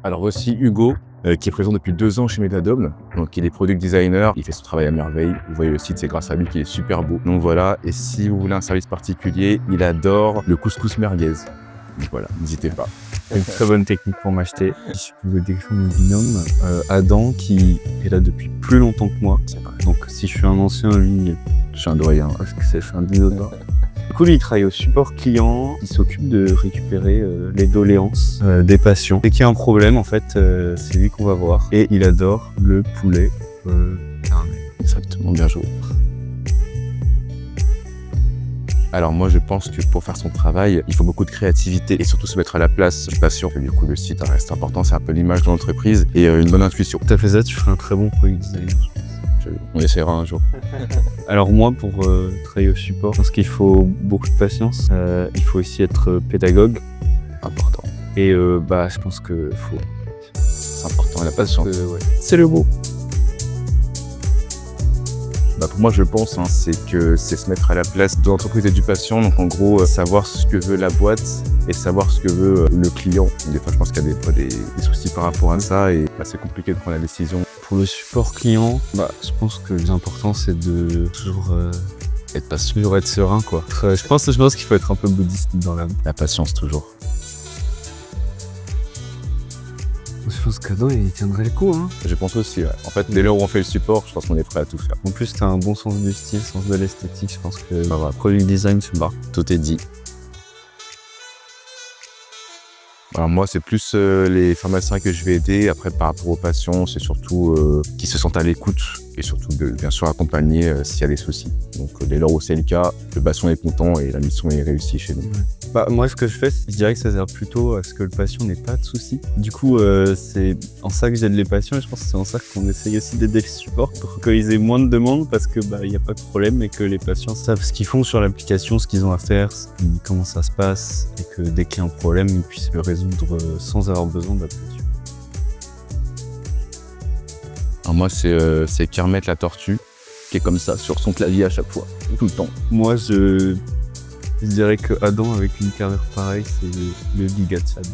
Alors aussi Hugo, qui est présent depuis 2 ans chez Metadome. Donc il est product designer, il fait son travail à merveille. Vous voyez le site, c'est grâce à lui qu'il est super beau. Donc voilà, et si vous voulez un service particulier, il adore le couscous merguez. Donc voilà, n'hésitez pas. Une très bonne technique pour m'acheter. Si je veux décrire mon binôme, Adam qui est là depuis plus longtemps que moi. Donc si je suis un ancien, lui, je suis un doyen. Parce que c'est un dinosaure. Du coup, lui, il travaille au support client. Il s'occupe de récupérer les doléances des patients. Dès qu'il y a un problème, en fait, c'est lui qu'on va voir. Et il adore le poulet carnet. Exactement, bien joué. Alors moi je pense que pour faire son travail, il faut beaucoup de créativité et surtout se mettre à la place du patient. Du coup le site reste important, c'est un peu l'image de l'entreprise et une bonne intuition. Si t'as fait ça, tu ferais un très bon product designer, je pense. On essaiera un jour. Alors moi, pour travailler au support, je pense qu'il faut beaucoup de patience. Il faut aussi être pédagogue. Important. Et je pense que faut... C'est important, la patience. Ouais. C'est le mot. Pour moi, je pense, c'est que c'est se mettre à la place de l'entreprise et du patient. Donc, en gros, savoir ce que veut la boîte et savoir ce que veut le client. Des fois, je pense qu'il y a des soucis par rapport à ça et c'est compliqué de prendre la décision. Pour le support client, je pense que l'important, c'est de toujours Être patient. toujours être serein, quoi. Je pense qu'il faut être un peu bouddhiste dans l'âme. La patience, toujours. Je pense qu'Adam, il tiendrait le coup, hein. Je pense aussi, ouais. En fait, dès lors où on fait le support, je pense qu'on est prêt à tout faire. En plus, t'as un bon sens du style, sens de l'esthétique. Je pense que product design se bat. Tout est dit. Alors moi, c'est plus les pharmaciens que je vais aider. Après, par rapport aux patients, c'est surtout qu'ils se sentent à l'écoute et surtout de bien sûr accompagner s'il y a des soucis. Donc dès lors où c'est le cas, le patient est content et la mission est réussie chez nous. Moi, ce que je fais, je dirais que ça sert plutôt à ce que le patient n'ait pas de soucis. Du coup, c'est en ça que j'aide les patients et je pense que c'est en ça qu'on essaye aussi d'aider le support pour qu'ils aient moins de demandes parce que il n'y a pas de problème et que les patients savent ce qu'ils font sur l'application, ce qu'ils ont à faire, comment ça se passe et que dès qu'il y a un problème, ils puissent le résoudre sans avoir besoin d'appeler. Alors moi, c'est Kermit la tortue qui est comme ça sur son clavier à chaque fois, tout le temps. Moi, je dirais que Adam avec une carrière pareille, c'est le giga Chad.